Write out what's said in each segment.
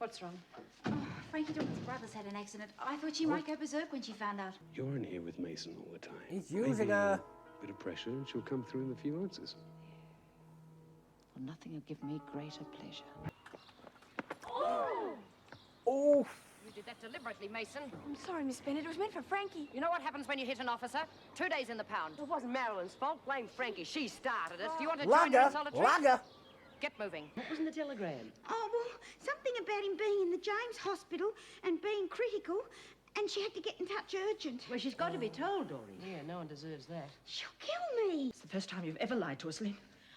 What's wrong? Oh, Frankie Dawson's brother's had an accident. I thought she might go berserk when she found out. You're in here with Mason all the time. He's using Maybe her. a bit of pressure and she'll come through in a few ounces. Well, nothing will give me greater pleasure. Oh! You did that deliberately, Mason. I'm sorry, Miss Bennett. It was meant for Frankie. You know what happens when you hit an officer? 2 days in the pound. It wasn't Marilyn's fault. Blame Frankie. She started it. Do you want to join her in Lager! solitary? Lager! Get moving. What was in the telegram? Oh, well, something about him being in the James Hospital and being critical, and she had to get in touch urgent. Well, she's got to be told, Dory. Yeah, no one deserves that. She'll kill me. It's the first time you've ever lied to us, Lynn.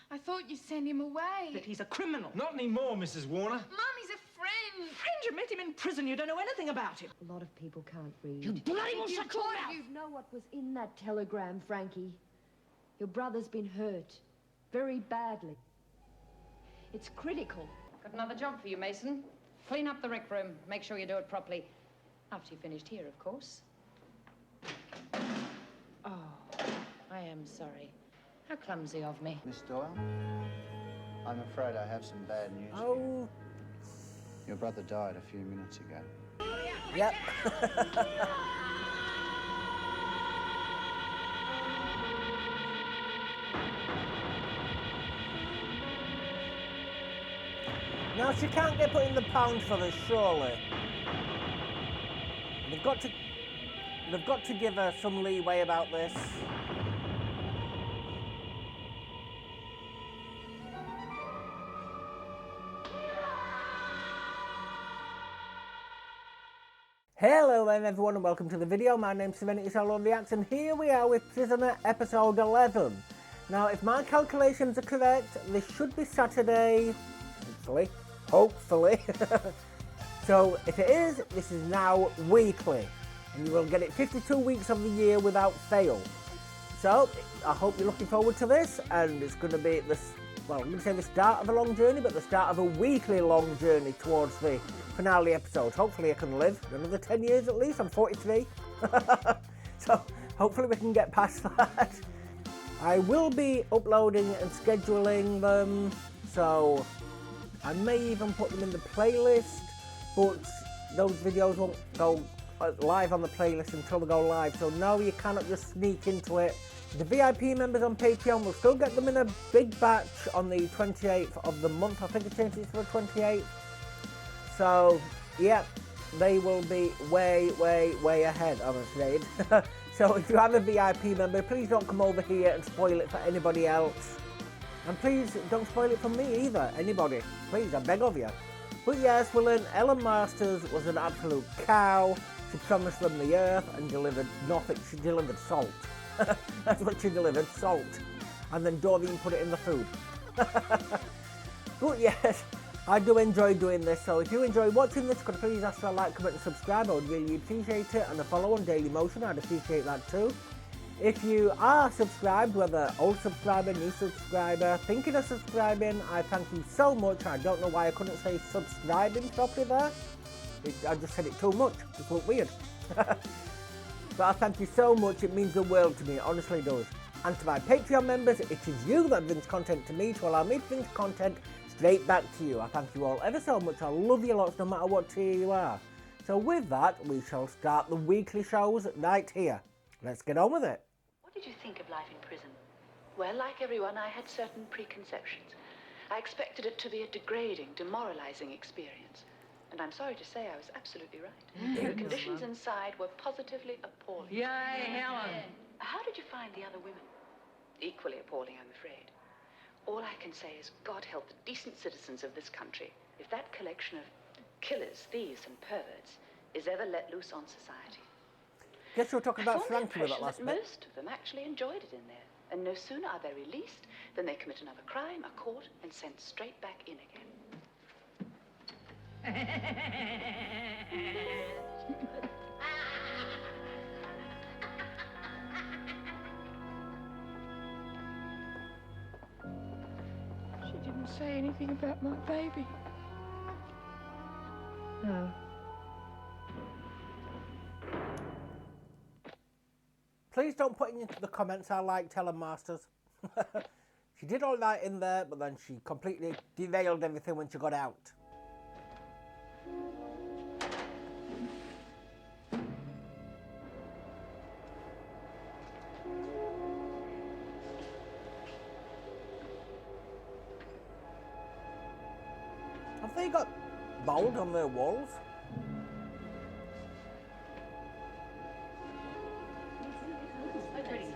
I thought you sent him away. That he's a criminal. Not anymore, Mrs. Warner. Mum, he's a friend. Friend, you met him in prison. You don't know anything about him. A lot of people can't read. You bloody will shut your mouth! You know what was in that telegram, Frankie. Your brother's been hurt. Very badly. It's critical. Got another job for you, Mason. Clean up the rec room. Make sure you do it properly. After you finished here, of course. Oh, I am sorry. How clumsy of me. Miss Doyle, I'm afraid I have some bad news for you. Oh! Your brother died a few minutes ago. Yep. Now she can't get put in the pound for this, surely. They've got to give her some leeway about this. Hello then everyone and welcome to the video. My name's SerenitySoloReacts and here we are with Prisoner episode 11. Now if my calculations are correct, this should be Saturday, hopefully. So if it is, this is now weekly and you will get it 52 weeks of the year without fail. So I hope you're looking forward to this, and it's going to be this, well, I'm going to say the start of a long journey, but the start of a weekly long journey towards the finale episode. Hopefully I can live another 10 years at least. I'm 43. So hopefully we can get past that. I will be uploading and scheduling them, so I may even put them in the playlist, but those videos won't go live on the playlist until they go live, so no, you cannot just sneak into it. The VIP members on Patreon will still get them in a big batch on the 28th of the month. I think it changes to the 28th. So, yeah, they will be way ahead, I'm afraid. So if you have a VIP member, please don't come over here and spoil it for anybody else. And please don't spoil it for me either, anybody. Please, I beg of you. But yes, Ellen Masters was an absolute cow. She promised them the earth and delivered nothing. She delivered salt. That's what she delivered, salt. And then Doreen put it in the food. But yes, I do enjoy doing this, so if you enjoy watching this, could please ask for a like, comment and subscribe. I would really appreciate it, and a follow on Daily Motion, I'd appreciate that too. If you are subscribed, whether old subscriber, new subscriber, thinking of subscribing, I thank you so much. I don't know why I couldn't say subscribing properly there. I just said it too much, it looked weird. But I thank you so much, it means the world to me, it honestly does. And to my Patreon members, it is you that brings content to me to allow me to bring content straight back to you. I thank you all ever so much. I love you lots no matter what tier you are. So with that, we shall start the weekly shows right here. Let's get on with it. What did you think of life in prison? Well, like everyone, I had certain preconceptions. I expected it to be a degrading, demoralizing experience. And I'm sorry to say I was absolutely right. The conditions inside were positively appalling. Yay, Helen! How did you find the other women? Equally appalling, I'm afraid. All I can say is God help the decent citizens of this country if that collection of killers, thieves, and perverts is ever let loose on society. Guess you're talking about Frankie with that last bit. Most of them actually enjoyed it in there, and no sooner are they released than they commit another crime, are caught, and sent straight back in again. She didn't say anything about my baby. No. Please don't put in the comments I like Ellen Masters. She did all that in there, but then she completely derailed everything when she got out. bold on their walls. Hey,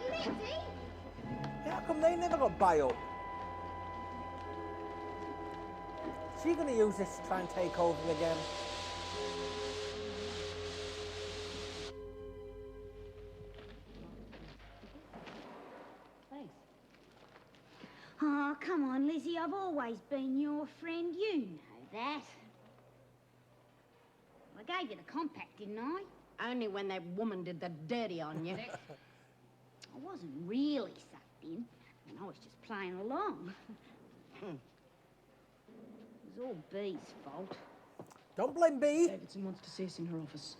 Lizzie! Yeah, how come they never got buy up? Is she going to use this to try and take over again? Oh, come on, Lizzie. I've always been your friend. You know that. I gave you the compact, didn't I? Only when that woman did the dirty on you. I wasn't really sucked in. I was just playing along. It was all Bee's fault. Don't blame B. Davidson wants to see us in her office.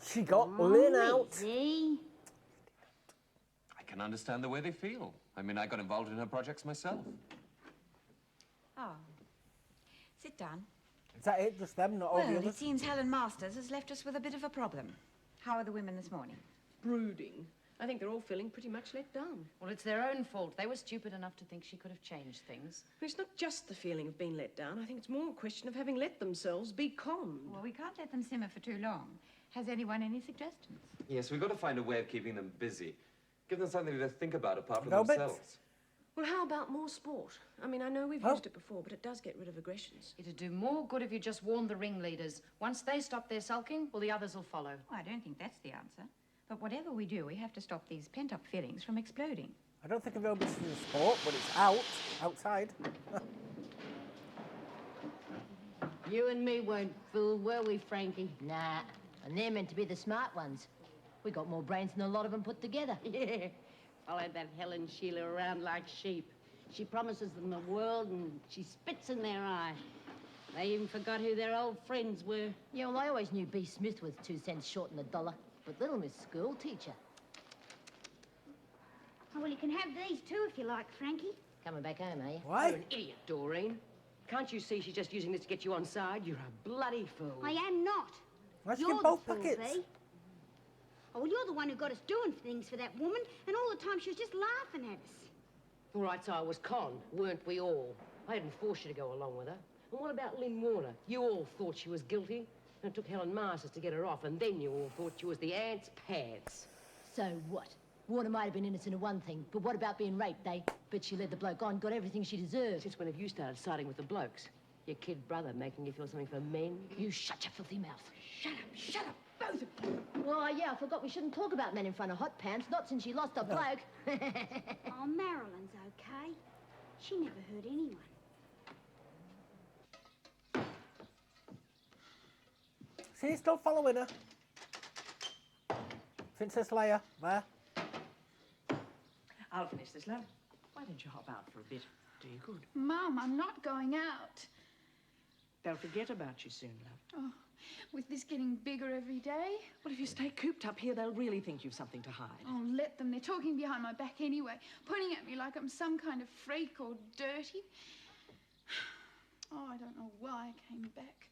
She got Lynn out. Lizzie. I can understand the way they feel. I mean, I got involved in her projects myself. Oh. Sit down. Is that it? Just them, not all the Well, others? it seems Helen Masters has left us with a bit of a problem. How are the women this morning? Brooding. I think they're all feeling pretty much let down. Well, it's their own fault. They were stupid enough to think she could have changed things. But it's not just the feeling of being let down. I think it's more a question of having let themselves be conned. Well, we can't let them simmer for too long. Has anyone any suggestions? Yes, we've got to find a way of keeping them busy. Give them something to think about apart from Robert? themselves. Well, how about more sport? I mean, I know we've used it before, but it does get rid of aggressions. It'd do more good if you just warned the ringleaders. Once they stop their sulking, well, the others will follow. Well, I don't think that's the answer. But whatever we do, we have to stop these pent-up feelings from exploding. I don't think of aerobics as a sport, but it's outside. You and me weren't fooled, were we, Frankie? Nah, and they're meant to be the smart ones. We got more brains than a lot of them put together. Yeah, followed that Helen Sheila around like sheep. She promises them the world and she spits in their eye. They even forgot who their old friends were. Yeah, well, I always knew B. Smith was 2 cents short in the dollar, but little Miss School Teacher. Oh, well, you can have these too if you like, Frankie. Coming back home, are you? Why? You're an idiot, Doreen. Can't you see she's just using this to get you on side? You're a bloody fool. I am not. Let's You're get both the fool, packets. Bee. Oh, well, you're the one who got us doing things for that woman, and all the time she was just laughing at us. All right, so I was conned, weren't we all? I didn't force you to go along with her. And what about Lynn Warner? You all thought she was guilty, and it took Helen Masters to get her off, and then you all thought she was the aunt's pants. So what? Warner might have been innocent of one thing, but what about being raped, eh? But she led the bloke on, got everything she deserved. Since when have you started siding with the blokes? Your kid brother making you feel something for men? You shut your filthy mouth. Shut up, both of you. Well, yeah, I forgot we shouldn't talk about men in front of hot pants, not since she lost her bloke. Oh, Marilyn's okay. She never hurt anyone. See, still following her. Princess Leia, there. I'll finish this, love. Why don't you hop out for a bit? Do you good. Mum, I'm not going out. They'll forget about you soon, love. Oh, with this getting bigger every day. Well, if you stay cooped up here, they'll really think you've something to hide. Oh, let them. They're talking behind my back anyway, pointing at me like I'm some kind of freak or dirty. Oh, I don't know why I came back.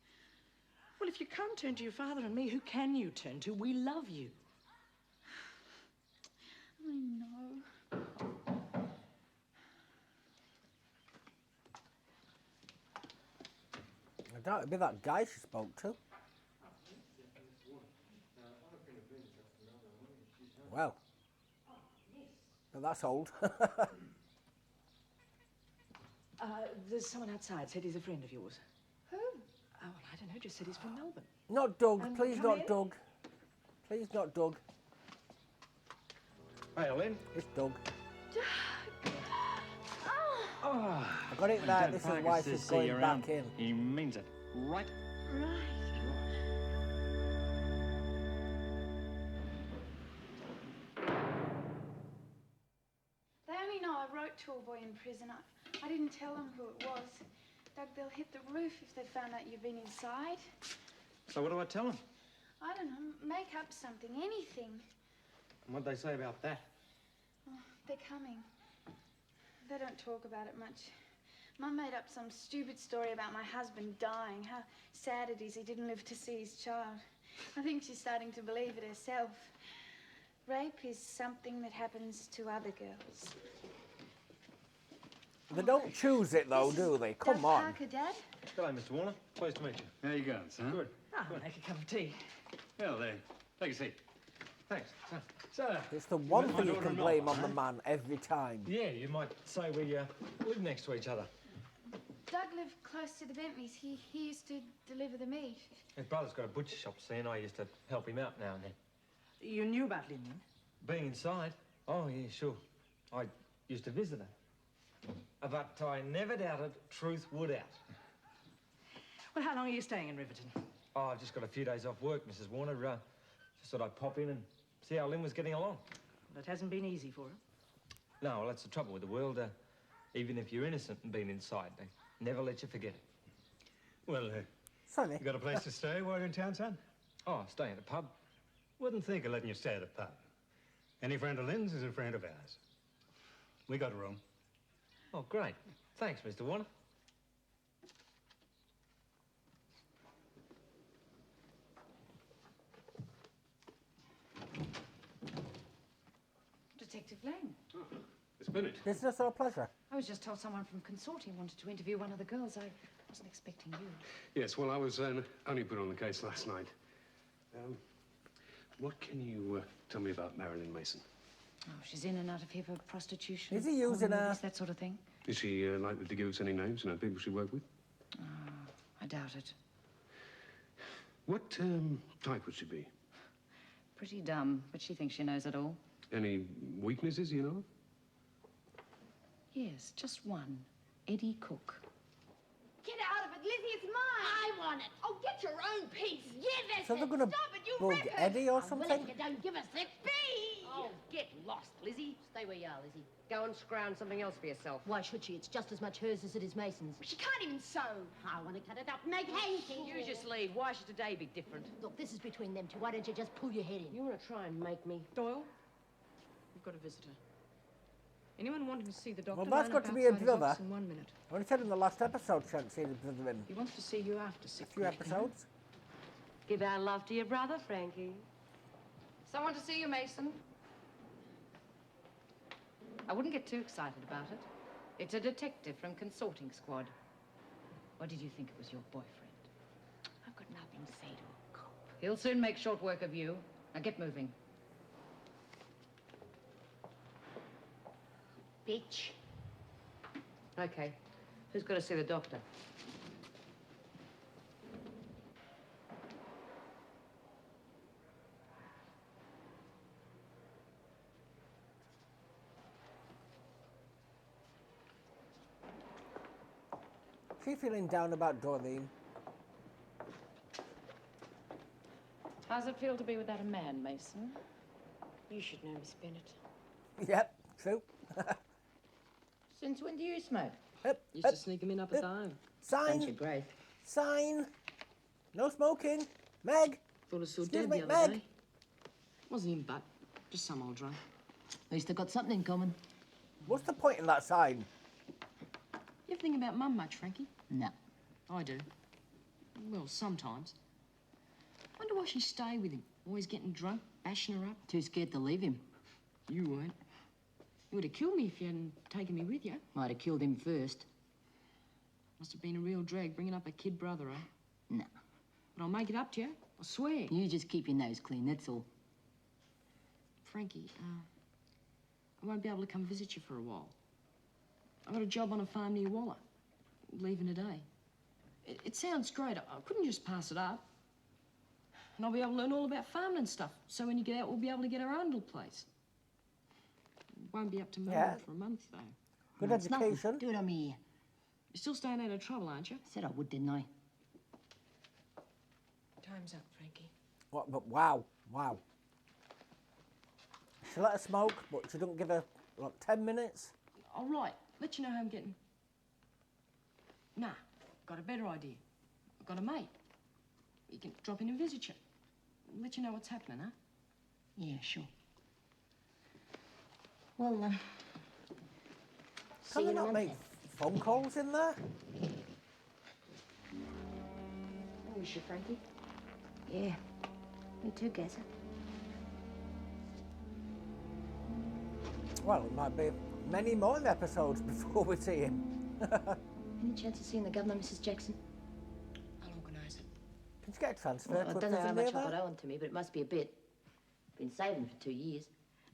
Well, if you can't turn to your father and me, who can you turn to? We love you. I know. I doubt it'd be that guy she spoke to. Well. But that's old. There's someone outside, said he's a friend of yours. Who? Oh, well, I don't know, just said he's from Melbourne. Not Doug, please come not in. Doug. Please not Doug. Hey, Lynn. It's Doug. Oh, I got it right, this is why she's going back in. He means it. Right. Right. They only know I wrote to a boy in prison. I didn't tell them who it was. Doug, they'll hit the roof if they found out you've been inside. So what do I tell him? I don't know, make up something, anything. And what'd they say about that? Oh, they're coming. They don't talk about it much. Mum made up some stupid story about my husband dying, how sad it is he didn't live to see his child. I think she's starting to believe it herself. Rape is something that happens to other girls. They don't choose it though, do they? Come Doug on. Parker, Dad? Hello, Mr. Warner. Pleased to meet you. How you going, son? Good. Ah, make a cup of tea. Well, take a seat. Thanks. So, It's the one met my thing you daughter can in blame on Melbourne, the man every time. yeah, you might say we live next to each other. Doug lived close to the Bentleys. He used to deliver the meat. His brother's got a butcher shop, see, and I used to help him out now and then. You knew about Lynn then? Being inside? Oh, yeah, sure. I used to visit her. But I never doubted truth would out. Well, how long are you staying in Riverton? Oh, I've just got a few days off work, Mrs. Warner. Just thought I'd pop in and see how Lynn was getting along. Well, it hasn't been easy for her. No, well, that's the trouble with the world. Even if you're innocent and been inside, they never let you forget it. Well, Sonny. you got a place to stay while you're in town, son? Oh, I stay in a pub. Wouldn't think of letting you stay at a pub. Any friend of Lynn's is a friend of ours. We got a room. Oh, great. Thanks, Mr. Warner. Detective Lane. Miss Bennett. Business or pleasure? I was just told someone from consortium wanted to interview one of the girls. I wasn't expecting you. Yes, well, I was only put on the case last night. What can you tell me about Marilyn Mason? Oh, she's in and out of here for prostitution. Is he using her? That sort of thing? Is she likely to give us any names, people she worked with? I doubt it. What type would she be? Pretty dumb, but she thinks she knows it all. Any weaknesses, you know? Yes, just one. Eddie Cook. Get out of it, Lizzie, it's mine! I want it! Oh, get your own piece! Yeah, that's So they're it! gonna Stop it, you bug rip it! Eddie or I'm something? willing if you don't give us the fee! Oh, get lost, Lizzie. Stay where you are, Lizzie. Go and scrounge something else for yourself. Why should she? It's just as much hers as it is Mason's. She can't even sew. I want to cut it up and make hanky. You just leave. Why should today be different? Look, this is between them two. Why don't you just pull your head in? You want to try and make me... Doyle, we've got a visitor. Anyone wanting to see the doctor? Well, that's line got up to be a outside his brother. office in 1 minute. I only said in the last episode, shan't see the brother in He wants to see you after a 6 few episodes. Give our love to your brother, Frankie. Someone to see you, Mason. I wouldn't get too excited about it. It's a detective from Consorting Squad. Or did you think it was your boyfriend? I've got nothing to say to a cop. He'll soon make short work of you. Now get moving. Bitch. Okay. Who's got to see the doctor? She feeling down about Doreen? How's it feel to be without a man, Mason? You should know, Miss Bennett. Yep, true. Since when do you smoke? Used to sneak him in up at the home. Sign. Bunch of growth. Sign. No smoking. Meg. Thought I saw Excuse Dad me, the other Meg. day. Wasn't him, but just some old drunk. At least they've got something in common. What's the point in that sign? You ever think about Mum much, Frankie? No. I do. Well, sometimes. Wonder why she stayed with him. Always getting drunk, bashing her up. Too scared to leave him. You weren't. You would have killed me if you hadn't taken me with you. Might have killed him first. Must have been a real drag bringing up a kid brother, eh? No. But I'll make it up to you. I swear. You just keep your nose clean, that's all. Frankie, I won't be able to come visit you for a while. I got a job on a farm near Walla. Leaving today. It sounds great. I couldn't just pass it up. And I'll be able to learn all about farming and stuff. So when you get out, we'll be able to get our own little place. Won't be up to Melbourne for a month, though. Good It's nothing. education. Do it on me ear. You're still staying out of trouble, aren't you? Said I would, didn't I? Time's up, Frankie. What? But wow, wow. She let her smoke, but she don't give her, like, 10 minutes. All right. Let you know how I'm getting. Nah. Got a better idea. I've got a mate. He can drop in and visit you. Let you know what's happening, huh? Yeah, sure. Well, see Can you they in a not month make phone calls in there? I wish you, Frankie. Yeah, me too, Gazza. Well, it might be many more episodes before we see him. Any chance of seeing the governor, Mrs. Jackson? I'll organise it. Can you get a transfer Well, to I a don't know how prison much near I've got there? owing to me, but it must be a bit. Been saving for 2 years.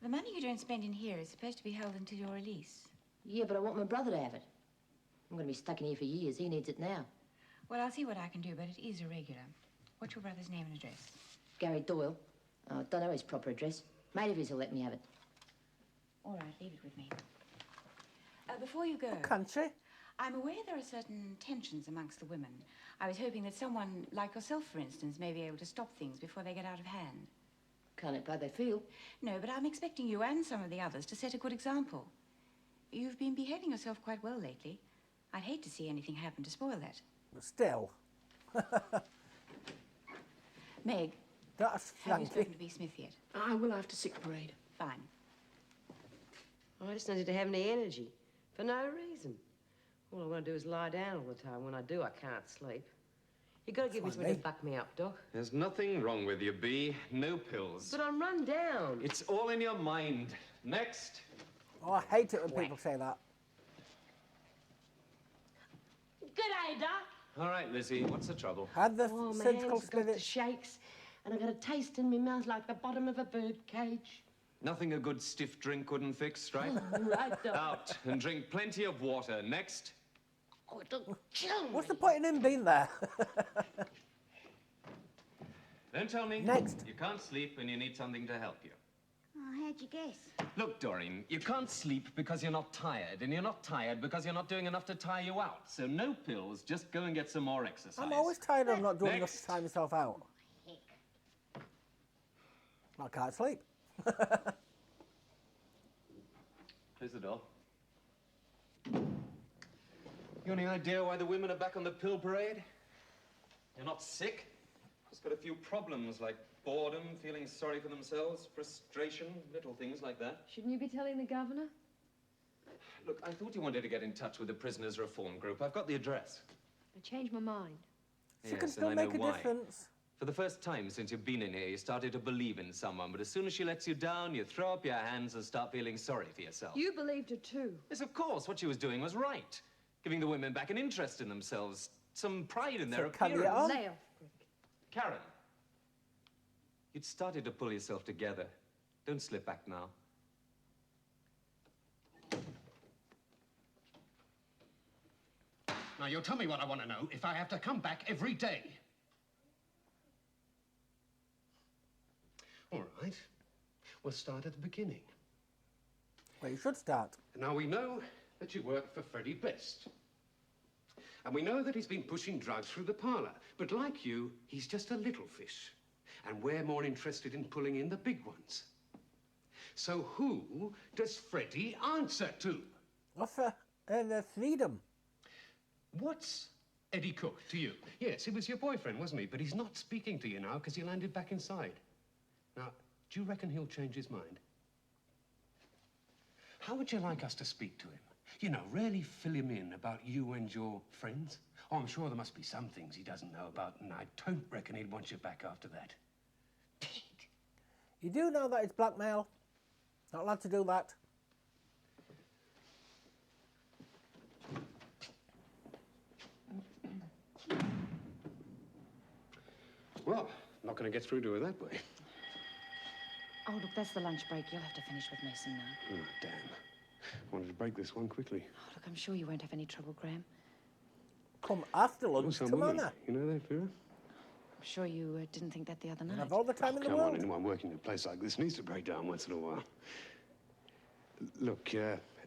The money you don't spend in here is supposed to be held until your release. Yeah, but I want my brother to have it. I'm going to be stuck in here for years. He needs it now. Well, I'll see what I can do, but it is irregular. What's your brother's name and address? Gary Doyle. I don't know his proper address. Mate of his will let me have it. All right, leave it with me. Before you go... Country? I'm aware there are certain tensions amongst the women. I was hoping that someone, like yourself, for instance, may be able to stop things before they get out of hand. Can't it how they feel? No, but I'm expecting you and some of the others to set a good example. You've been behaving yourself quite well lately. I'd hate to see anything happen to spoil that. But still. Meg, That's have you Frankie. spoken to B. Smith yet? I will after sick parade. Fine. I just don't seem to have any energy. For no reason. All I want to do is lie down all the time. When I do, I can't sleep. You got to give me something to buck me up, Doc. There's nothing wrong with you, B. No pills. But I'm run down. It's all in your mind. Next. Oh, I hate it when people say that. G'day, Doc. All right, Lizzie, what's the trouble? Had the Oh, my surgical hands got the spirit. shakes, and I got a taste in my mouth like the bottom of a bird cage. Nothing a good stiff drink couldn't fix, right? Right, Doc. Out and drink plenty of water. Next. Oh, don't kill me. What's the point in him being there? Don't tell me. Next. You can't sleep and you need something to help you. Oh, how'd you guess? Look, Doreen, you can't sleep because you're not tired, and you're not tired because you're not doing enough to tire you out. So no pills, just go and get some more exercise. I'm always tired of not doing enough Next. to time myself out. I can't sleep. Close the door. You any idea why the women are back on the pill parade? You're not sick. Just got a few problems like boredom, feeling sorry for themselves, frustration, little things like that. Shouldn't you be telling the governor? Look, I thought you wanted to get in touch with the prisoners' reform group. I've got the address. I changed my mind. She can Yes, still and I know make a why. difference. For the first time since you've been in here, you started to believe in someone, but as soon as she lets you down, you throw up your hands and start feeling sorry for yourself. You believed her too. Yes, of course. What she was doing was right. Giving the women back an interest in themselves, some pride in their So carry it appearance. on. Lay off, Rick. Karen, you'd started to pull yourself together. Don't slip back now. Now, you'll tell me what I want to know if I have to come back every day. All right. We'll start at the beginning. Well, you should start. Now, we know that you work for Freddie Best. And we know that he's been pushing drugs through the parlour. But like you, he's just a little fish. And we're more interested in pulling in the big ones. So who does Freddie answer to? Offer the freedom. What's Eddie Cook to you? Yes, he was your boyfriend, wasn't he? But he's not speaking to you now because he landed back inside. Now, do you reckon he'll change his mind? How would you like us to speak to him? You know, really fill him in about you and your friends? Oh, I'm sure there must be some things he doesn't know about, and I don't reckon he'd want you back after that. You do know that it's blackmail. Not allowed to do that. Well, not going to get through to her that way. Oh, look, that's the lunch break. You'll have to finish with Mason now. Oh, damn. Wanted to break this one quickly. Oh, look, I'm sure you won't have any trouble, Graham. Come after lunch Some to women, Manor. you know that, Vera? I'm sure you didn't think that the other night. Have all the time in the Come world. on, anyone working in a place like this needs to break down once in a while. Look,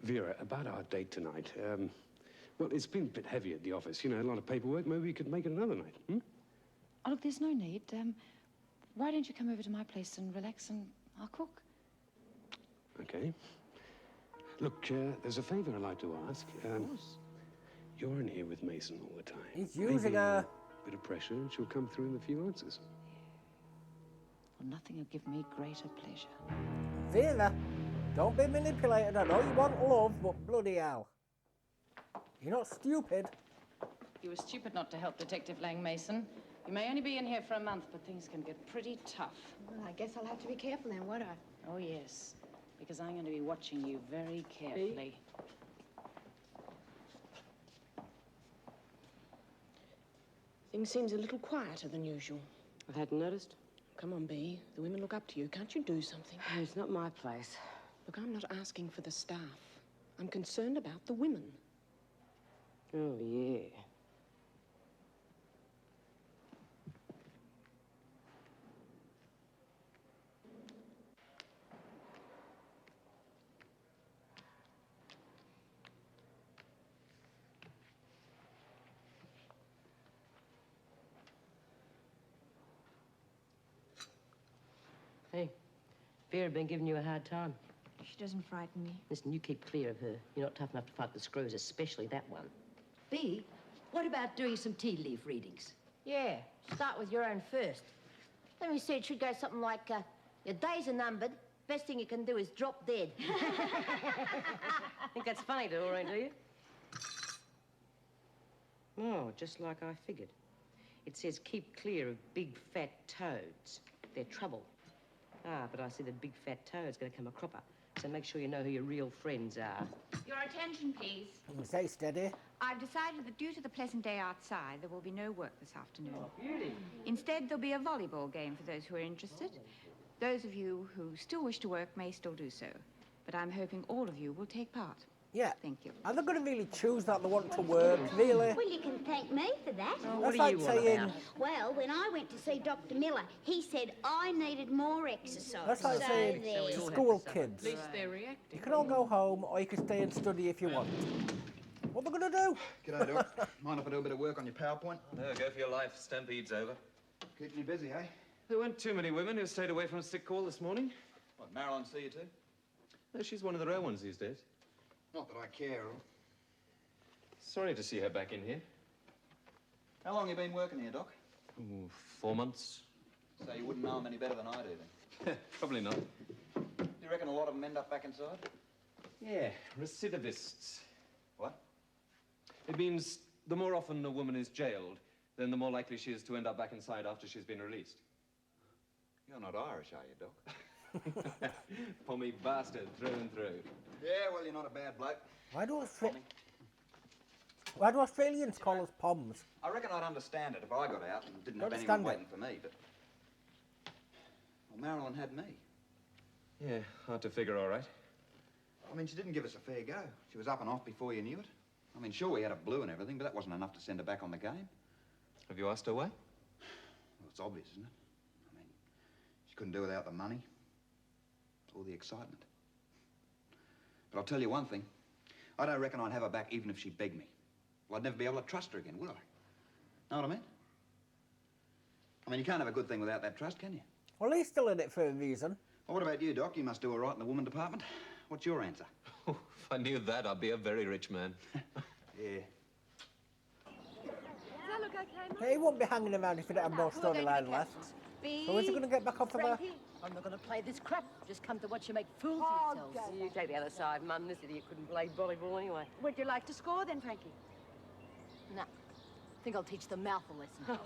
Vera, about our date tonight, well, it's been a bit heavy at the office. You know, a lot of paperwork. Maybe we could make it another night, hmm? Oh, look, there's no need. Why don't you come over to my place and relax and I'll cook? Okay. Look, there's a favor I'd like to ask. Of course. You're in here with Mason all the time. He's using Maybe a... bit of pressure and she'll come through in a few answers. Well, nothing will give me greater pleasure. Vera, don't be manipulated. I know you want love, but bloody hell. You're not stupid. You were stupid not to help Detective Lang Mason. You may only be in here for a month, but things can get pretty tough. Well, I guess I'll have to be careful then, won't I? Oh, yes. because I'm going to be watching you very carefully. Things seems a little quieter than usual. I hadn't noticed. Come on, Bea. The women look up to you. Can't you do something? It's not my place. Look, I'm not asking for the staff. I'm concerned about the women. Oh, yeah. Hey, Vera been giving you a hard time. She doesn't frighten me. Listen, you keep clear of her. You're not tough enough to fight the screws, especially that one. Bea, what about doing some tea leaf readings? Yeah, Start with your own first. Let me see, it should go something like, your days are numbered. Best thing you can do is drop dead. Think that's funny, Doreen, do you? Oh, just like I figured. It says keep clear of big fat toads. They're trouble. Ah, but I see that big fat toad's going to come a cropper. So make sure you know who your real friends are. Your attention, please. Stay steady. I've decided that due to the pleasant day outside, there will be no work this afternoon. Oh, beauty. Instead, there'll be a volleyball game for those who are interested. Those of you who still wish to work may still do so. But I'm hoping all of you will take part. Yeah. Thank you. Are they going to really choose that they want to work, really? Well, you can thank me for that. Oh, That's what are like you saying... on about? Well, when I went to see Dr. Miller, he said I needed more exercise. That's like so saying there. to school kids. At least they're reacting. You can all go home, or you can stay and study if you want. What are they going to do? G'day, Doc. Mind if I do a bit of work on your PowerPoint? No, go for your life. Stampede's over. Keeping you busy, eh? There weren't too many women who stayed away from a sick call this morning. What, Marilyn see you too? No, she's one of the rare ones these days. Not that I care. Sorry to see her back in here. How long you been working here, Doc? Ooh, 4 months. So you wouldn't know them any better than I do, then? Probably not. Do you reckon a lot of them end up back inside? Yeah, recidivists. What? It means the more often a woman is jailed, then the more likely she is to end up back inside after she's been released. You're not Irish, are you, Doc? Pommy bastard through and through. Yeah, well, you're not a bad bloke. Why do Australians call us POMs? I reckon I'd understand it if I got out and didn't Don't have anyone understand waiting for me, but... Well, Marilyn had me. Yeah, hard to figure, all right. I mean, she didn't give us a fair go. She was up and off before you knew it. I mean, sure, we had a blue and everything, but that wasn't enough to send her back on the game. Have you asked her why? Well, it's obvious, isn't it? I mean, she couldn't do without the money or the excitement. But I'll tell you one thing. I don't reckon I'd have her back even if she begged me. Well, I'd never be able to trust her again, would I? Know what I mean? I mean, you can't have a good thing without that trust, can you? Well, he's still in it for a reason. Well, what about you, Doc? You must do all right in the woman department. What's your answer? Oh, if I knew that, I'd be a very rich man. Yeah. Does that look okay, Yeah, he won't be hanging around if he don't have more storyline left. So is he going to get back off of her? I'm not going to play this crap. Just come to watch you make fools of yourselves. You take the other side, Mum. This idiot couldn't play volleyball anyway. Would you like to score then, Frankie? Nah. I think I'll teach the mouth a lesson.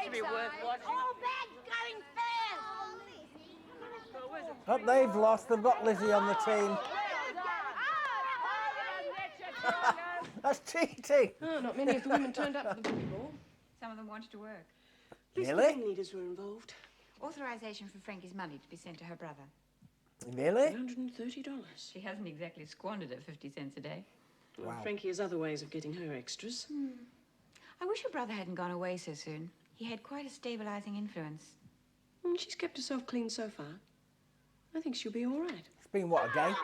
It'd be worth watching. All bad going first. Oh, they've lost. They've got Lizzie on the team. That's cheating. Oh, not many of the women turned up for the volleyball. Some of them wanted to work. At least the Really? gang leaders were involved. Authorization for Frankie's money to be sent to her brother. Really? $130. She hasn't exactly squandered it 50 cents a day. Well, Wow. Frankie has other ways of getting her extras. I wish her brother hadn't gone away so soon. He had quite a stabilizing influence. She's kept herself clean so far. I think she'll be all right. It's been, what, a day?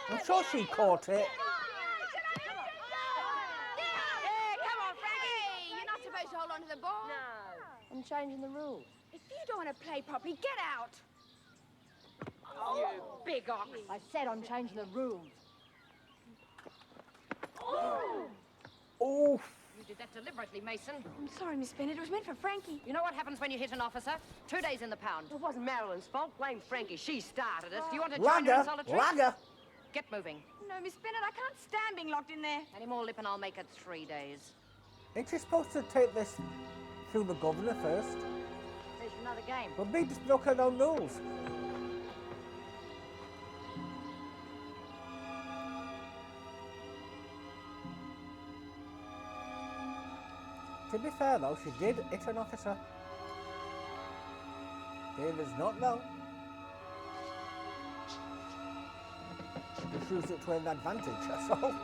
I'm sure she caught it. Come on, Frankie. You're not supposed to hold on to the ball. I'm changing the rules. If you don't want to play properly, get out. You big ox. I said I'm changing the rules. Oof. You did that deliberately, Mason. I'm sorry, Miss Bennett. It was meant for Frankie. You know what happens when you hit an officer? 2 days in the pound. It wasn't Marilyn's fault. Blame Frankie. She started it. Do you want to join her in Lagger. solitary? Lagger. Get moving. No, Miss Bennett, I can't stand being locked in there. Any more lip and I'll make it 3 days. Ain't she supposed to take this through the governor first. There's another game. But we just broke our own rules. To be fair though, she did hit an officer. David's not wrong. Just used it to an advantage, that's all.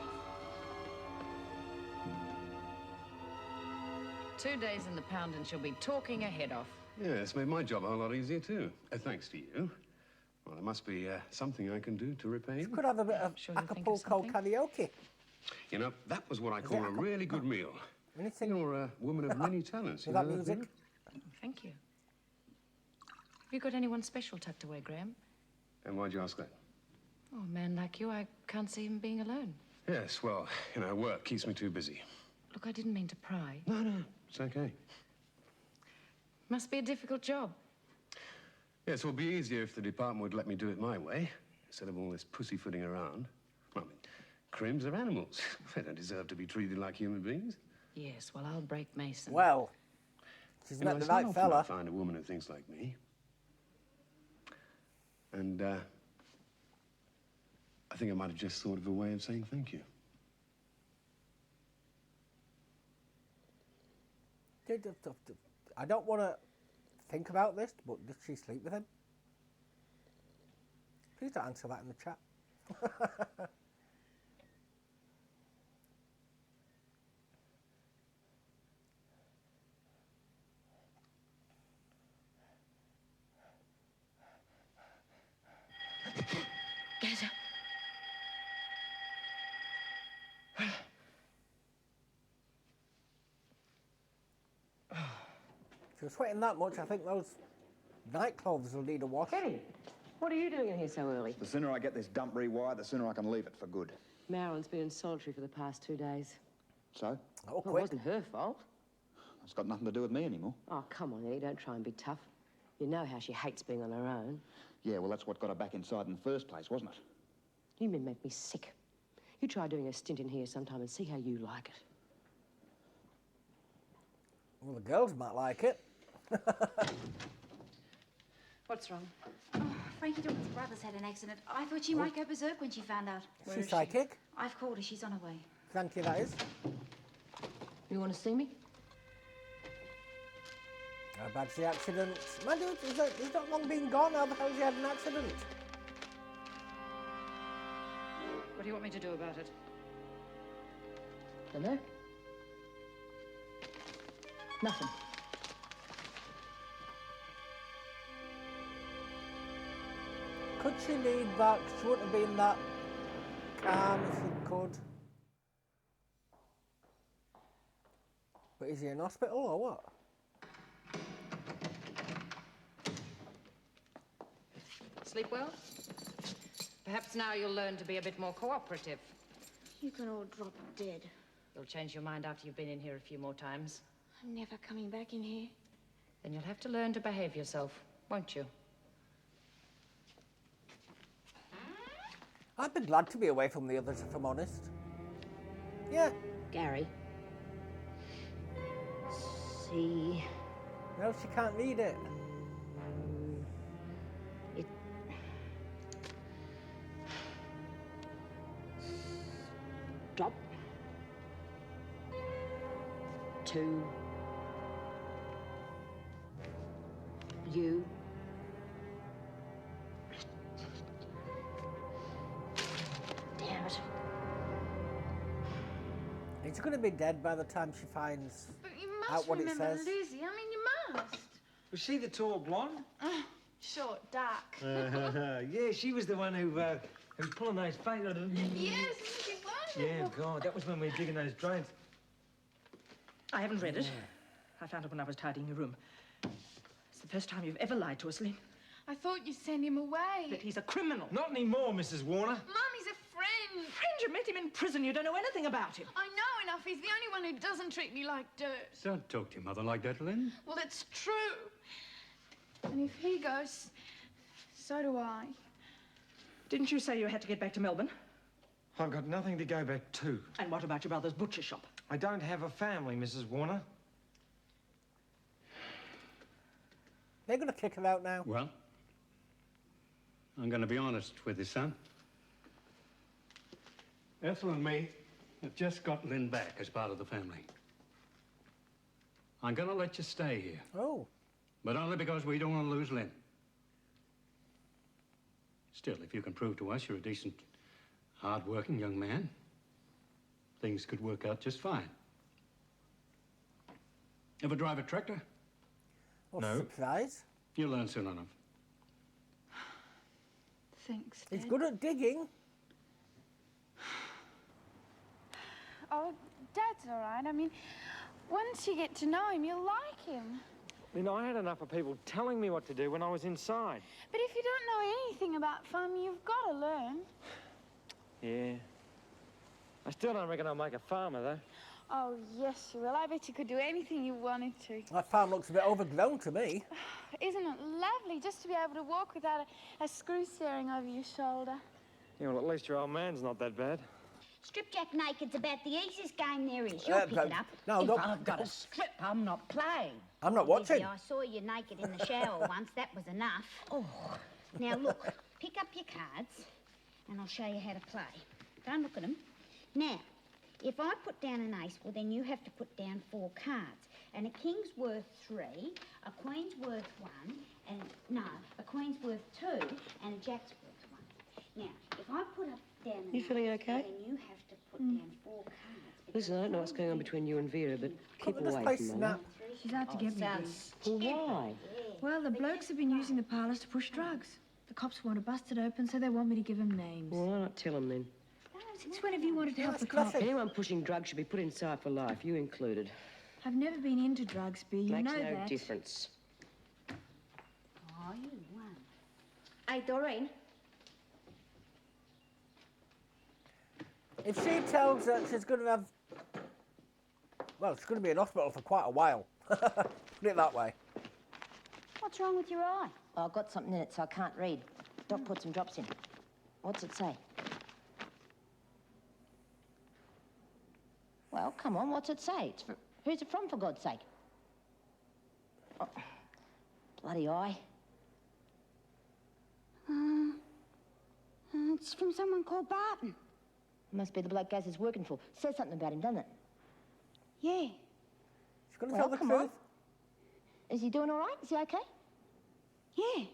2 days in the pound and she'll be talking her head off. Yeah, it's made my job a whole lot easier, too. Thanks to you. Well, there must be something I can do to repay you. Could have a bit of Acapulco karaoke. You know, that was what I call a really good meal. Anything? You're a woman of many talents. With that music? Thank you. Have you got anyone special tucked away, Graham? And why'd you ask that? Oh, a man like you, I can't see him being alone. Yes, well, you know, work keeps me too busy. Look, I didn't mean to pry. No, it's okay. Must be a difficult job. Yes, it would be easier if the department would let me do it my way, instead of all this pussyfooting around. Well, I mean, crims are animals. They don't deserve to be treated like human beings. Yes, well, I'll break Mason. Well, she's met the right fella. I find a woman who thinks like me. And, I think I might have just thought of a way of saying thank you. I don't want to think about this, but did she sleep with him? Please don't answer that in the chat. Gaza. If you're sweating that much, I think those nightclothes will need a wash. Kenny, what are you doing in here so early? The sooner I get this dump rewired, the sooner I can leave it for good. Marilyn's been in solitary for the past 2 days. So? Oh, Well, it wasn't her fault. It's got nothing to do with me anymore. Oh, come on, Eddie, don't try and be tough. You know how she hates being on her own. Yeah, well, that's what got her back inside in the first place, wasn't it? You men make me sick. You try doing a stint in here sometime and see how you like it. Well, the girls might like it. What's wrong? Oh, Frankie Dawson's brother's had an accident. I thought she might go berserk when she found out. She's psychic. I've called her. She's on her way. Thank you, that is. You want to see me? How bad's the accident? Man, dude, he's not long been gone. How the hell has he had an accident? What do you want me to do about it? Dunno. Nothing. Could she lead back? She wouldn't have been that calm if she could. But is he in hospital or what? Sleep well? Perhaps now you'll learn to be a bit more cooperative. You can all drop dead. You'll change your mind after you've been in here a few more times. I'm never coming back in here. Then you'll have to learn to behave yourself, won't you? I'd be glad to be away from the others, if I'm honest. Yeah. Gary. See. No, she can't read it. Drop. 2. You. Damn it. He's going to be dead by the time she finds But you out must what it remember says. Lizzie. I mean, you must. Was she the tall blonde? Short, dark. Yeah, she was the one who was pulling those fake... Yes, she was. Yeah, God, that was when we were digging those drains. I haven't read it. I found it when I was tidying your room. It's the first time you've ever lied to us, Lynn. I thought you sent him away. That he's a criminal. Not anymore, Mrs. Warner. Mum, he's a friend. Friend, you met him in prison. You don't know anything about him. I know enough. He's the only one who doesn't treat me like dirt. Don't talk to your mother like that, Lynn. Well, it's true. And if he goes, so do I. Didn't you say you had to get back to Melbourne? I've got nothing to go back to. And what about your brother's butcher shop? I don't have a family, Mrs. Warner. They're going to kick her out now. Well, I'm going to be honest with you, son. Ethel and me have just got Lynn back as part of the family. I'm going to let you stay here. Oh. But only because we don't want to lose Lynn. Still, if you can prove to us you're a decent, hard-working young man, things could work out just fine. Ever drive a tractor? Oh, No. Surprise. You'll learn soon enough. Thanks, Dad. He's good at digging. Oh, Dad's all right. I mean, once you get to know him, you'll like him. Lynn, I had enough of people telling me what to do when I was inside. But if you don't know anything about farming, you've got to learn. Yeah. I still don't reckon I'll make a farmer, though. Oh, yes, you will. I bet you could do anything you wanted to. That farm looks a bit overgrown to me. Isn't it lovely just to be able to walk without a screw staring over your shoulder? Yeah, well, at least your old man's not that bad. Stripjack naked's about the easiest game there is. You'll pick it up. No, if no. I've got a strip, I'm not playing. I'm not Lizzie, watching. I saw you naked in the shower once. That was enough. Oh. Now, look, pick up your cards, and I'll show you how to play. Don't look at them. Now, if I put down an ace, well, then you have to put down 4 cards. And a king's worth 3, a queen's worth 1, and... No, a queen's worth 2, and a jack's worth 1. Now, if I put up down an You feeling ace, okay? well, then you have to put down 4 cards. Listen, I don't know what's going on between you and Vera, but keep Couldn't this away place from her. snap? She's out to get me. Well, why? Well, the blokes have been using the parlours to push drugs. The cops want to bust it open, so they want me to give them names. Well, why not tell them then? Since when have you wanted to help the cops? Anyone pushing drugs should be put inside for life, you included. I've never been into drugs, B. You Makes know no that. difference. Oh, you won. Hey, Doreen. If she tells that she's going to have... Well, she's going to be in hospital for quite a while. Put it that way. What's wrong with your eye? Oh, I've got something in it, so I can't read. Doc put some drops in. What's it say? Well, come on, what's it say? It's for... Who's it from, for God's sake? Oh, bloody eye. It's from someone called Barton. Must be the bloke Gaz is working for. Says something about him, doesn't it? Yeah. She's going to Well, tell the come truth. on. Is he doing all right? Is he okay? Yeah.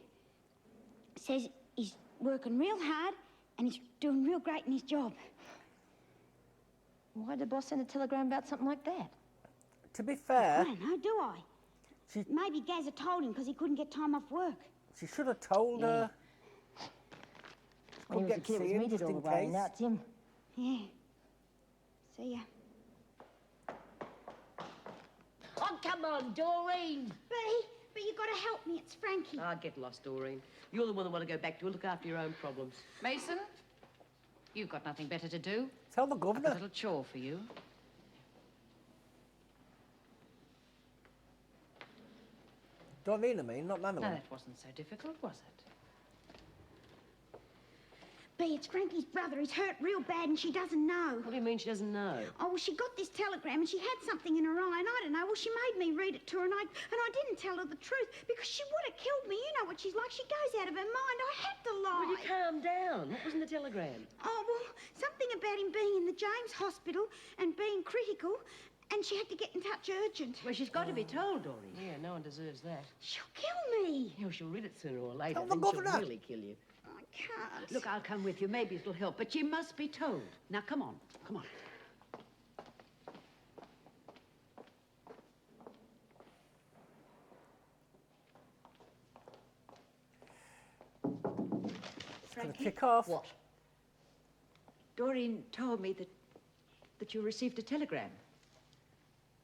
Says he's working real hard and he's doing real great in his job. Why did the boss send a telegram about something like that? To be fair... I don't know, do I? Maybe Gazza told him because he couldn't get time off work. She should have told her. When he was a kid, it was me did all the way, and now it's him. Yeah. See ya. Oh, come on, Doreen. But you got to help me. It's Frankie. Ah, get lost, Doreen. You're the one that want to go back to and look after your own problems. Mason, you've got nothing better to do. Tell the I've got governor. a little chore for you. Doreen, I mean, not Madeline. No, that wasn't so difficult, was it? B, it's Frankie's brother. He's hurt real bad and she doesn't know. What do you mean she doesn't know? Oh, well, she got this telegram and she had something in her eye and I don't know. Well, she made me read it to her and I didn't tell her the truth because she would have killed me. You know what she's like. She goes out of her mind. I had to lie. Will you calm down? What was in the telegram? Oh, well, something about him being in the James Hospital and being critical, and she had to get in touch urgent. Well, she's got to be told, Doreen. Yeah, no one deserves that. She'll kill me. Yeah, well, she'll read it sooner or later, Tell the then she'll governor. really kill you. I can't. Look, I'll come with you. Maybe it'll help, but you must be told. Now, come on. Come on. Gonna Frankie? kick off. What? Doreen told me that you received a telegram.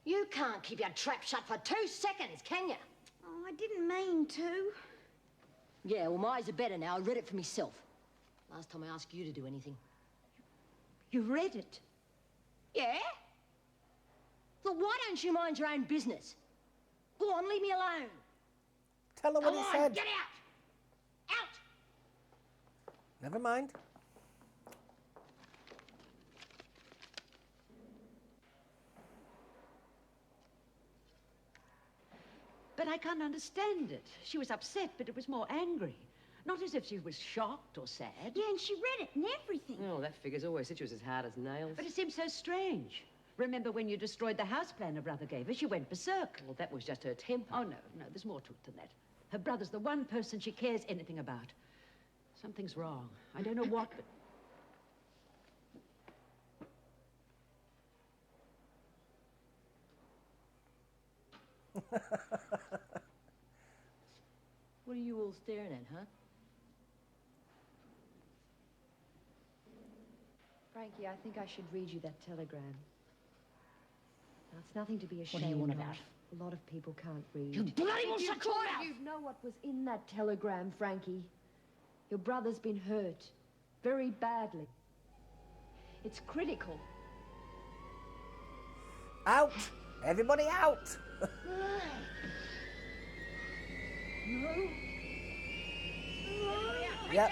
You can't keep your trap shut for 2 seconds, can you? Oh, I didn't mean to. Yeah, well, my eyes are better now. I read it for myself. Last time I asked you to do anything. You read it? Yeah? Well, why don't you mind your own business? Go on, leave me alone. Tell her what Come he on, said. get out! Out! Never mind. But I can't understand it. She was upset, but it was more angry. Not as if she was shocked or sad. Yeah, and she read it and everything. Oh, that figure's always said she was as hard as nails. But it seems so strange. Remember when you destroyed the house plan her brother gave her? She went berserk. Well, that was just her temper. Oh, no, there's more to it than that. Her brother's the one person she cares anything about. Something's wrong. I don't know what, but... What are you all staring at, huh? Frankie, I think I should read you that telegram. Now, it's nothing to be What ashamed do you want of. about? A lot of people can't read. You bloody well shut your mouth! You'd know what was in that telegram, Frankie. Your brother's been hurt. Very badly. It's critical. Out! Everybody out! No. Yep.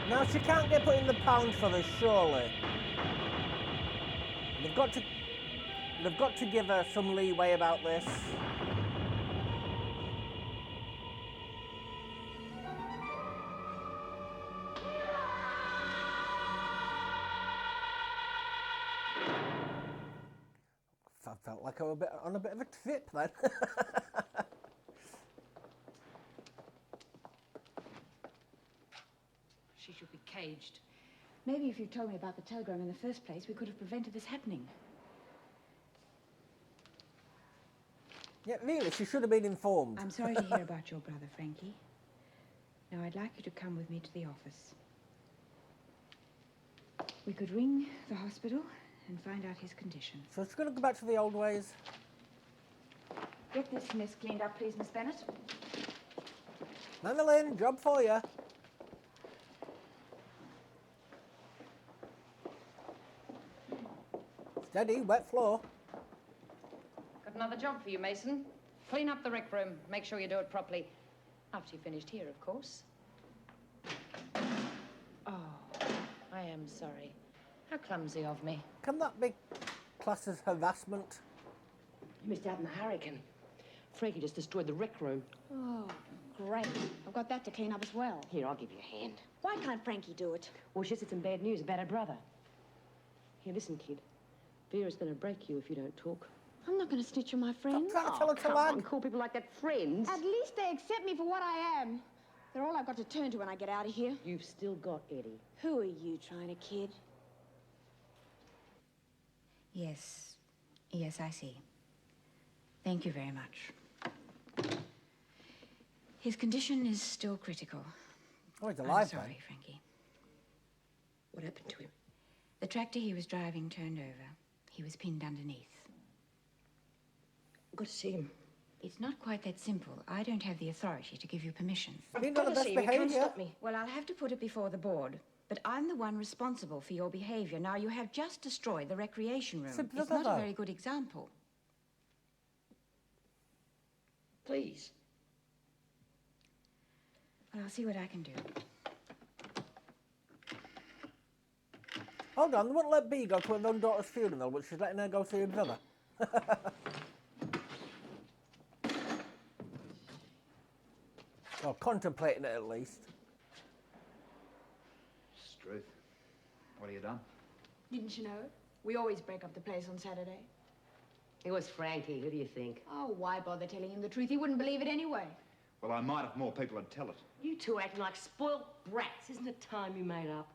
Now she can't get put in the pound for this, surely. They've got to give her some leeway about this. I felt like I was on a bit of a trip then. She should be caged. Maybe if you'd told me about the telegram in the first place, we could have prevented this happening. Yeah, really, she should have been informed. I'm sorry to hear about your brother, Frankie. Now, I'd like you to come with me to the office. We could ring the hospital and find out his condition. So she's going to go back to the old ways. Get this mess cleaned up, please, Miss Bennett. Madeline, job for you. Steady, wet floor. Got another job for you, Mason. Clean up the rec room. Make sure you do it properly. After you've finished here, of course. Oh, I am sorry. How clumsy of me. Can that be classed as harassment? You missed out on the hurricane. Frankie just destroyed the rec room. Oh, great. I've got that to clean up as well. Here, I'll give you a hand. Why can't Frankie do it? Well, she said some bad news about her brother. Here, listen, kid. Vera's going to break you if you don't talk. I'm not going to snitch on my friends. Come on, call people like that friends. At least they accept me for what I am. They're all I've got to turn to when I get out of here. You've still got Eddie. Who are you trying to kid? Yes. Yes, I see. Thank you very much. His condition is still critical. Oh, he's I'm alive, sorry, then. Frankie. What happened to him? The tractor he was driving turned over. He was pinned underneath. I've got to see him. It's not quite that simple. I don't have the authority to give you permission. You've got the best behaviour. Well, I'll have to put it before the board. But I'm the one responsible for your behaviour. Now, you have just destroyed the recreation room. It's not a very good example. Please. Well, I'll see what I can do. Hold on, they won't let B go to her own daughter's funeral, but she's letting her go see her brother. Or contemplating it, at least. Struth. What have you done? Didn't you know? We always break up the place on Saturday. It was Frankie. Who do you think? Oh, why bother telling him the truth? He wouldn't believe it anyway. Well, I might if more people would tell it. You two are acting like spoiled brats. Isn't it time you made up?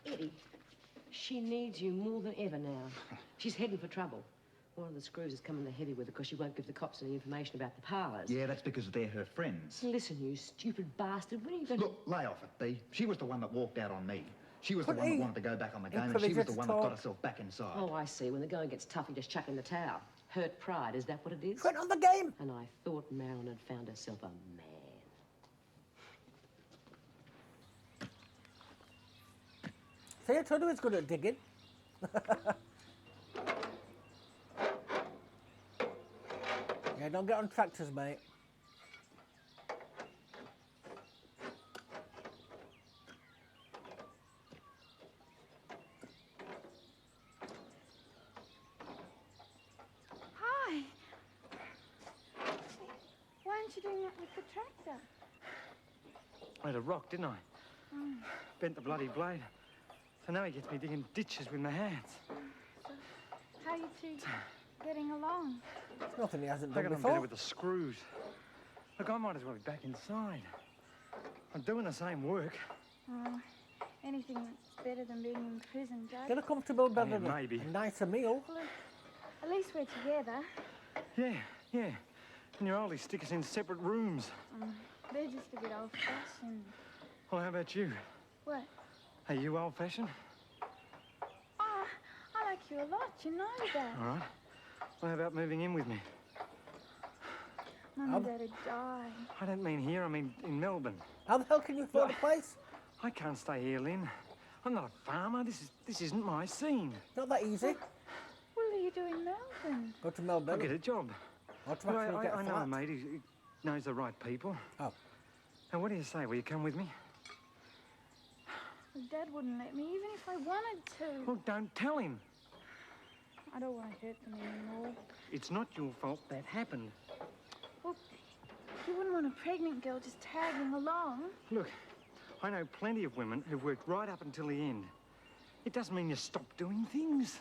Eddie, she needs you more than ever now. She's heading for trouble. One of the screws is coming to heavy with her because she won't give the cops any information about the parlours. Yeah, that's because they're her friends. Listen, you stupid bastard. When are you going to... Look, lay off it, B. She was the one that walked out on me. She was the But one that he- wanted to go back on the he game, and could've she was the just one that got talked. herself back inside. Oh, I see. When the going gets tough, you just chuck in the towel. Hurt pride, is that what it is? Went on the game! And I thought Marilyn had found herself a man. See, I told you he's good at digging. Yeah, don't get on tractors, mate. weren't you doing that with the tractor? I had a rock, didn't I? Oh. Bent the bloody blade. So now he gets me digging ditches with my hands. So, how are you two getting along? It's nothing he hasn't I done reckon I'm before. better with the screws. Look, I might as well be back inside. I'm doing the same work. Oh, anything that's better than being in prison, Dad. Get a comfortable bed and maybe. a nicer meal. Well, at least we're together. Yeah, yeah. And your oldies stick us in separate rooms. They're just a bit old-fashioned. Well, how about you? What? Are you old-fashioned? Oh, I like you a lot, you know that. All right. Well, how about moving in with me? Mum and Dad would die. I don't mean here, I mean in Melbourne. How the hell can you afford a place? I can't stay here, Lynn. I'm not a farmer. This isn't my scene. Not that easy. What will you do in Melbourne? Go to Melbourne. I'll get a job. Automatically get a I know a flat. mate who knows the right people. Oh. Now, what do you say? Will you come with me? Well, Dad wouldn't let me, even if I wanted to. Well, don't tell him. I don't want to hurt them anymore. It's not your fault that happened. Well, you wouldn't want a pregnant girl just tagging along. Look, I know plenty of women who've worked right up until the end. It doesn't mean you stop doing things.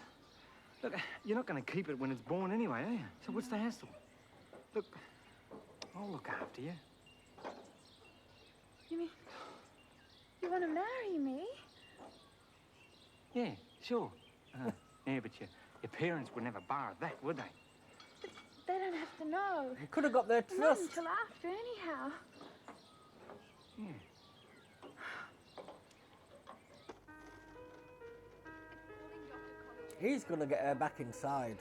Look, you're not going to keep it when it's born anyway, are you? So what's the hassle? Look, I'll look after you. You mean you want to marry me? Yeah, sure. Yeah, but your parents would never bar that, would they? They don't have to know. You could have got their Not trust. until after, anyhow. Yeah. He's going to get her back inside.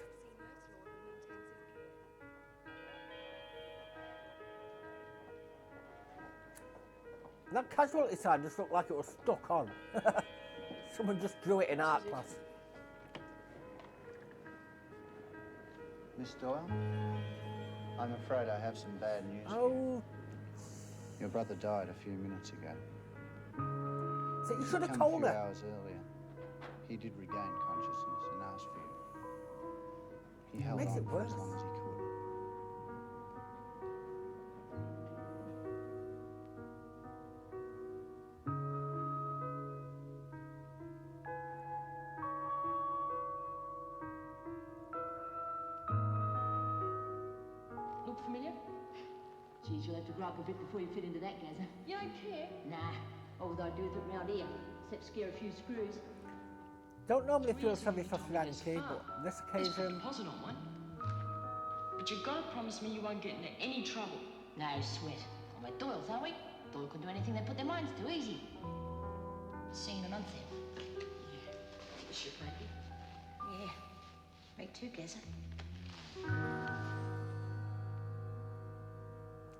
That casualty side just looked like it was stuck on. Someone just drew it in art class. Miss Doyle, I'm afraid I have some bad news. Oh. Your brother died a few minutes ago. So you should have Come told a few her. hours earlier. He did regain consciousness and asked for you. He held Makes on it for as worse. long as he could. Look familiar? Geez, you'll have to grow up a bit before you fit into that, Gazza. You don't care? Nah, all I do with it round here, except scare a few screws. Don't normally feel sorry for Frankie, but this occasion... Deposit on one. But you've got to promise me you won't get into any trouble. No sweat. Well, we're Doyles, aren't we? Doyle can do anything they put their minds to, easy. See you in a month then. Miss you, Frankie. Yeah. Me too, Gazza.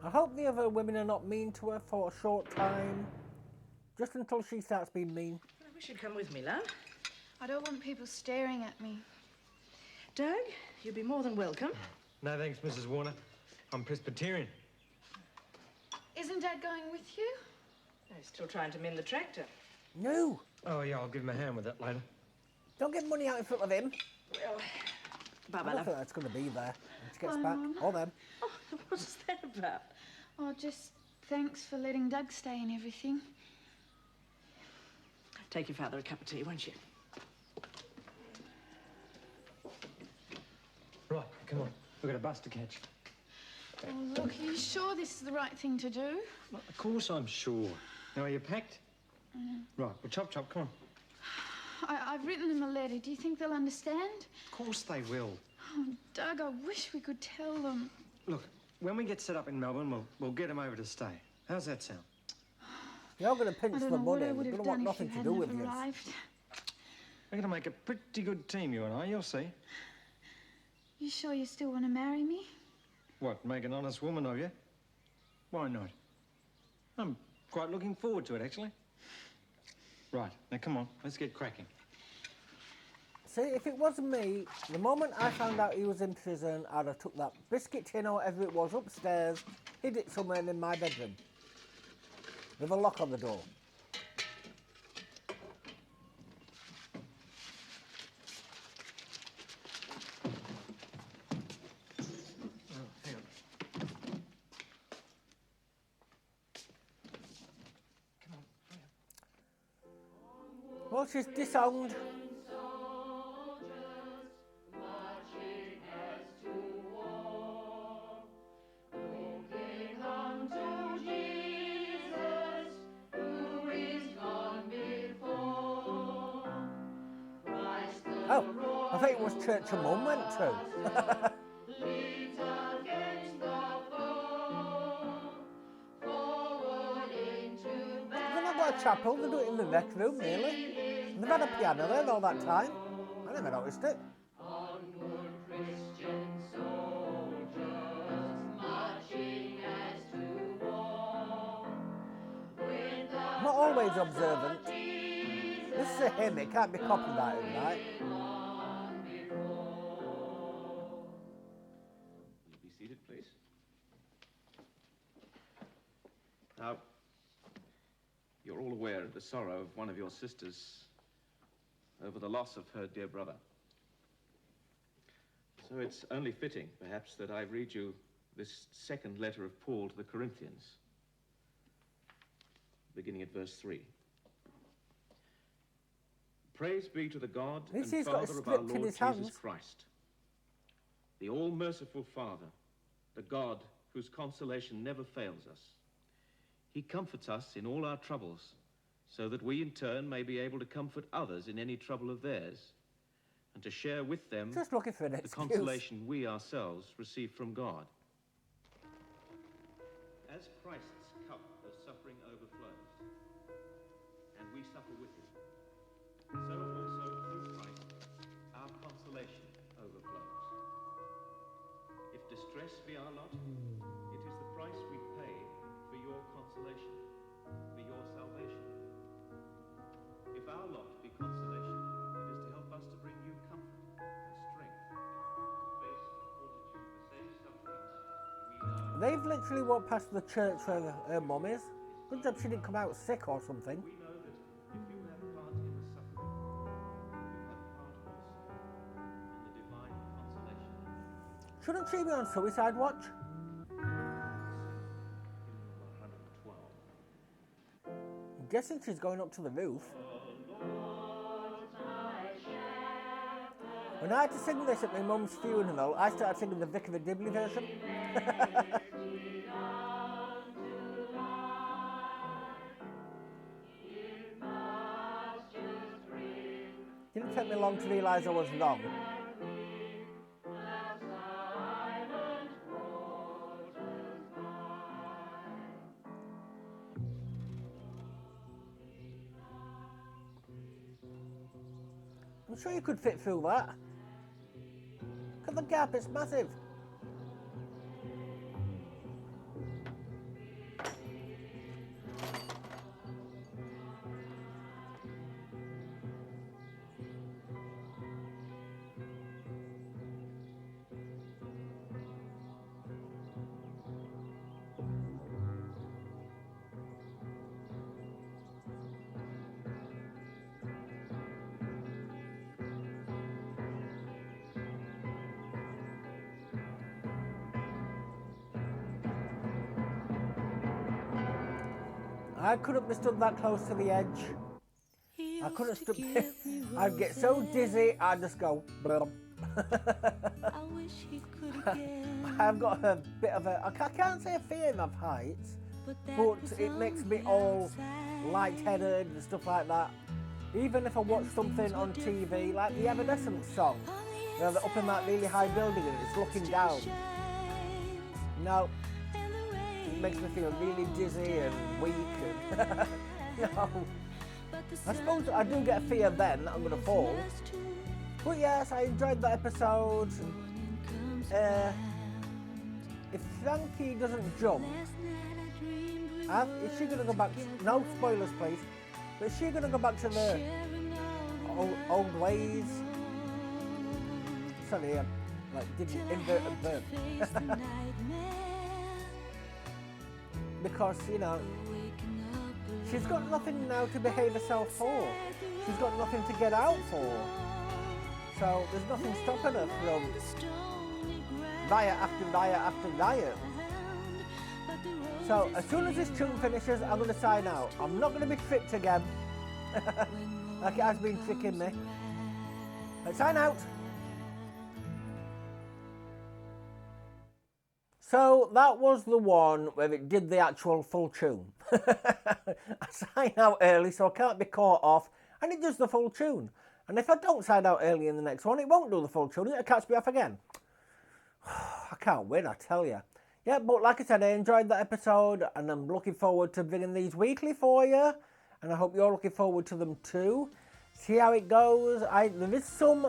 I hope the other women are not mean to her for a short time. Just until she starts being mean. I wish you'd come with me, love. I don't want people staring at me. Doug, you'll be more than welcome. No thanks, Mrs. Warner. I'm Presbyterian. Isn't Dad going with you? I'm still trying to mend the tractor. No. Oh, yeah, I'll give him a hand with that later. Don't get money out in front of him. Well, I bye-bye, don't love. think that's going to be there when she gets Bye, back. Mum. Or them. What's that about? Oh, just thanks for letting Doug stay and everything. Take your father a cup of tea, won't you? Right, come on. We've got a bus to catch. Oh, look, are you sure this is the right thing to do? Well, of course I'm sure. Now, are you packed? Mm. Right, well, chop, come on. I've written them a letter. Do you think they'll understand? Of course they will. Oh, Doug, I wish we could tell them. Look, when we get set up in Melbourne, we'll get them over to stay. How's that sound? You're going to pinch I don't the know what money. I would They're have going to want done if nothing you to do hadn't with have you. arrived. We're going to make a pretty good team, you and I. You'll see. You sure you still want to marry me? What, make an honest woman of you? Why not? I'm quite looking forward to it, actually. Right, now come on, let's get cracking. See, if it wasn't me, the moment I found out he was in prison, I'd have took that biscuit tin or whatever it was upstairs, hid it somewhere in my bedroom. With a lock on the door. Well, she's disowned. Oh, I think it was church her mum went to. They've not got a chapel, they do it in the next room, really. And they've had a piano there all that time. I never noticed it. I'm not always observant. This is a hymn, it can't be copyrighted, right? Will you be seated, please? Now, you're all aware of the sorrow of one of your sisters over the loss of her dear brother. So it's only fitting, perhaps, that I read you this second letter of Paul to the Corinthians, beginning at verse 3. Praise be to the God and Father of our Lord Jesus Christ, the all-merciful Father, the God whose consolation never fails us. He comforts us in all our troubles, so that we in turn may be able to comfort others in any trouble of theirs, and to share with them the consolation we ourselves receive from God. As Christ's cup of suffering overflows, and we suffer with him, so also through Christ our consolation overflows. If distress be our lot, it is the price we pay for your consolation, for your salvation. If our lot be consolation, it is to help us to bring you comfort and strength to face with fortitude the same sufferings we know. They've literally walked past the church where her mum is. Good job she didn't come out sick or something. We know that if you have part in the suffering, you have part also in the divine consolation. Shouldn't she be on suicide watch? I'm guessing she's going up to the roof. When I had to sing this at my mum's funeral, I started singing the Vicar of Dibley version. Didn't take me long to realise I was wrong. I'm sure you could fit through that. Look at the gap, it's massive. I couldn't be stood that close to the edge. I couldn't stood. I'd get so dizzy, I'd just go. I've got a bit of a. I can't say a fear of heights, but it makes me all lightheaded and stuff like that. Even if I watch something on TV, like the Evanescence song, you know, they're up in that really high building and it's looking down. No. Makes me feel really dizzy and weak and no. I suppose I do get a fear then that I'm going to fall. But yes, I enjoyed that episode. If Frankie doesn't jump, is she going to go back to, no spoilers please, but is she going to go back to the old ways? Sorry, like didn't invert a verb. Because, you know, she's got nothing now to behave herself for. She's got nothing to get out for. So there's nothing stopping her from riot after riot after riot. So as soon as this tune finishes, I'm going to sign out. I'm not going to be tricked again. like it has been tricking me. Let's sign out. So that was the one where it did the actual full tune. I sign out early so I can't be caught off, and it does the full tune. And if I don't sign out early in the next one, it won't do the full tune, it'll catch me off again. I can't win, I tell you. Yeah, but like I said, I enjoyed that episode, and I'm looking forward to bringing these weekly for you, and I hope you're looking forward to them too. See how it goes. There is some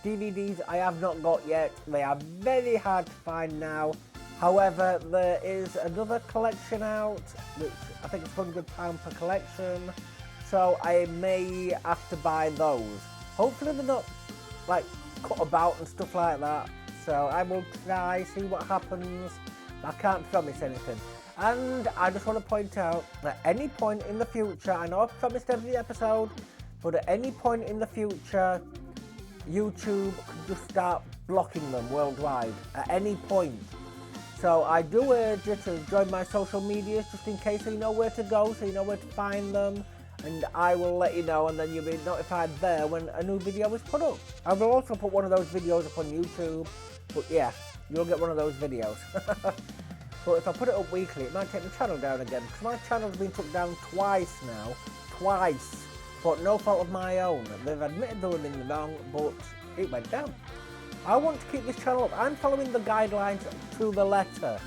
DVDs I have not got yet. They are very hard to find now. However, there is another collection out, which I think is £100 per collection. So I may have to buy those. Hopefully they're not like cut about and stuff like that. So I will try, see what happens. I can't promise anything. And I just want to point out that at any point in the future, I know I've promised every episode, but at any point in the future, YouTube could just start blocking them worldwide at any point. So I do urge you to join my social medias just in case so you know where to go, so you know where to find them, and I will let you know, and then you'll be notified there when a new video is put up. I will also put one of those videos up on YouTube, but yeah, you'll get one of those videos. But if I put it up weekly, it might take the channel down again, because my channel's been took down twice now. Twice. But no fault of my own. They've admitted they were in the wrong, but it went down. I want to keep this channel up. I'm following the guidelines to the letter.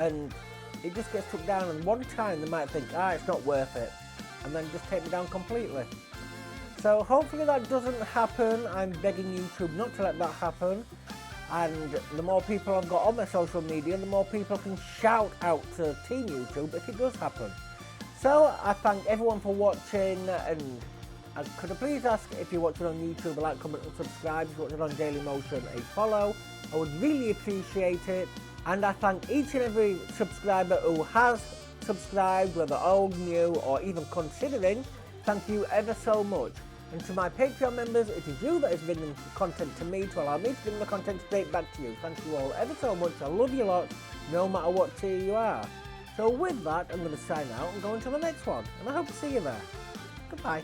And it just gets took down, and one time they might think, it's not worth it. And then just take me down completely. So hopefully that doesn't happen. I'm begging YouTube not to let that happen. And the more people I've got on my social media, the more people can shout out to Team YouTube if it does happen. So I thank everyone for watching, and could I please ask if you're watching on YouTube, a like, comment and subscribe. If you're watching on Daily Motion, a follow. I would really appreciate it. And I thank each and every subscriber who has subscribed, whether old, new or even considering. Thank you ever so much. And to my Patreon members, it is you that is bringing content to me to allow me to bring the content straight back to you. Thank you all ever so much. I love you lot, no matter what tier you are. So with that, I'm going to sign out and go into the next one. And I hope to see you there. Goodbye.